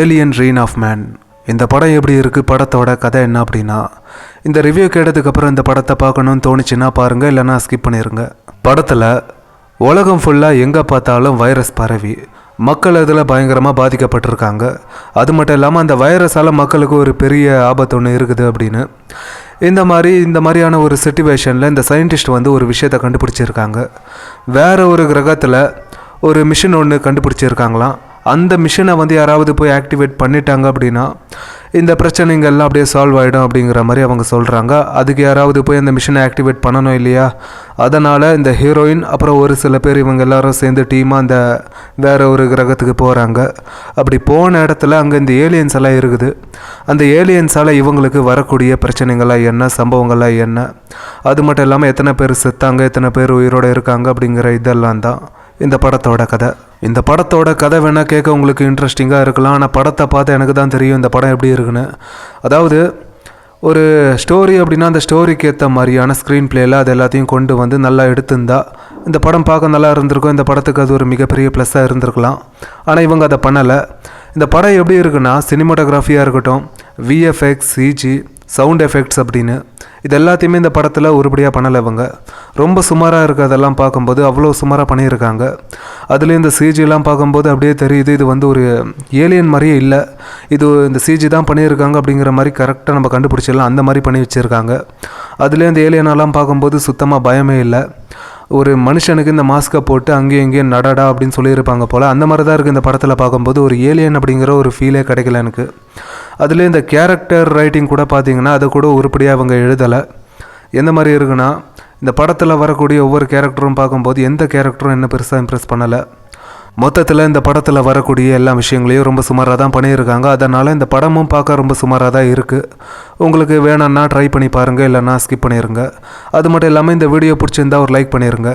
Alien rain of man. இந்த படம் எப்படி இருக்குது, படத்தோட கதை என்ன அப்படின்னா, இந்த ரிவ்யூ கேட்டதுக்கப்புறம் இந்த படத்தை பார்க்கணுன்னு தோணுச்சுன்னா பாருங்கள், இல்லைனா ஸ்கிப் பண்ணிடுங்க. படத்தில் உலகம் ஃபுல்லாக எங்கே பார்த்தாலும் வைரஸ் பரவி மக்கள் அதில் பயங்கரமாக பாதிக்கப்பட்டிருக்காங்க. அது மட்டும் இல்லாமல் அந்த வைரஸால் மக்களுக்கு ஒரு பெரிய ஆபத்து ஒன்று இருக்குது அப்படின்னு இந்த மாதிரியான ஒரு சிச்சுவேஷனில் இந்த சயின்டிஸ்ட் வந்து ஒரு விஷயத்தை கண்டுபிடிச்சிருக்காங்க. வேறு ஒரு கிரகத்தில் ஒரு மிஷின் ஒன்று கண்டுபிடிச்சிருக்காங்களாம். அந்த மிஷினை வந்து யாராவது போய் ஆக்டிவேட் பண்ணிட்டாங்க அப்படின்னா இந்த பிரச்சனைங்கள்லாம் அப்படியே சால்வ் ஆகிடும் அப்படிங்கிற மாதிரி அவங்க சொல்கிறாங்க. அதுக்கு யாராவது போய் அந்த மிஷினை ஆக்டிவேட் பண்ணணும் இல்லையா? அதனால் இந்த ஹீரோயின் அப்புறம் ஒரு சில பேர் இவங்க எல்லாரும் சேர்ந்து டீமாக அந்த வேறு ஒரு கிரகத்துக்கு போகிறாங்க. அப்படி போன இடத்துல அங்கே இந்த ஏலியன்ஸ் எல்லாம் இருக்குது. அந்த ஏலியன்ஸால் இவங்களுக்கு வரக்கூடிய பிரச்சனைகள்லாம் என்ன, சம்பவங்கள்லாம் என்ன, அது மட்டும் இல்லாமல் எத்தனை பேர் செத்தாங்க, எத்தனை பேர் உயிரோடு இருக்காங்க அப்படிங்கிற இதெல்லாம் தான் இந்த படத்தோட கதை. இந்த படத்தோட கதை வேணால் கேட்க உங்களுக்கு இன்ட்ரெஸ்டிங்காக இருக்கலாம். ஆனால் படத்தை பார்த்து எனக்கு தான் தெரியும் இந்த படம் எப்படி இருக்குன்னு. அதாவது ஒரு ஸ்டோரி அப்படின்னா அந்த ஸ்டோரிக்கு ஏற்ற மாதிரியான ஸ்க்ரீன் பிளேயில் அது எல்லாத்தையும் கொண்டு வந்து நல்லா எடுத்திருந்தா இந்த படம் பார்க்க நல்லா இருந்திருக்கும். இந்த படத்துக்கு அது ஒரு மிகப்பெரிய ப்ளஸ்ஸாக இருந்திருக்கலாம். ஆனால் இவங்க அதை பண்ணலை. இந்த படம் எப்படி இருக்குன்னா, சினிமாட்டோகிராஃபியாக இருக்கட்டும், விஎஃப்எக்ஸ், சிஜி, சவுண்ட் எஃபெக்ட்ஸ் அப்படின்னு இது எல்லாத்தையுமே இந்த படத்தில் உருப்படியாக பண்ணலை. இவங்க ரொம்ப சுமாராக இருக்குது. அதெல்லாம் பார்க்கும்போது அவ்வளோ சுமாராக பண்ணியிருக்காங்க. அதுலேயும் இந்த சிஜிலாம் பார்க்கும்போது அப்படியே தெரியுது இது வந்து ஒரு ஏலியன் மாதிரியே இல்லை, இது இந்த சிஜி தான் பண்ணியிருக்காங்க அப்படிங்கிற மாதிரி கரெக்டாக நம்ம கண்டுபிடிச்சிடலாம். அந்த மாதிரி பண்ணி வச்சுருக்காங்க. அதுலேயும் இந்த ஏலியனெல்லாம் பார்க்கும்போது சுத்தமாக பயமே இல்லை. ஒரு மனுஷனுக்கு இந்த மாஸ்கை போட்டு அங்கேயும் இங்கேயும் நடடா அப்படின்னு சொல்லியிருப்பாங்க போல், அந்த மாதிரி தான் இருக்குது இந்த படத்தில் பார்க்கும்போது. ஒரு ஏலியன் அப்படிங்கிற ஒரு ஃபீலே கிடைக்கல எனக்கு. அதுலேயும் இந்த கேரக்டர் ரைட்டிங் கூட பார்த்திங்கன்னா அதை கூட உருப்படியாக அவங்க எழுதலை. எந்த மாதிரி இருக்குன்னா, இந்த படத்தில் வரக்கூடிய ஒவ்வொரு கேரக்டரும் பார்க்கும்போது எந்த கேரக்டரும் என்ன பெருசாக இம்ப்ரெஸ் பண்ணலை. மொத்தத்தில் இந்த படத்தில் வரக்கூடிய எல்லா விஷயங்களையும் ரொம்ப சுமாராக தான் பண்ணியிருக்காங்க. அதனால் இந்த படமும் பார்க்க ரொம்ப சுமாராக தான் இருக்குது. உங்களுக்கு வேணும்னா ட்ரை பண்ணி பாருங்கள், இல்லைன்னா ஸ்கிப் பண்ணிடுங்க. அது மட்டும் இல்லாமல் இந்த வீடியோ பிடிச்சிருந்தா ஒரு லைக் பண்ணிடுங்க.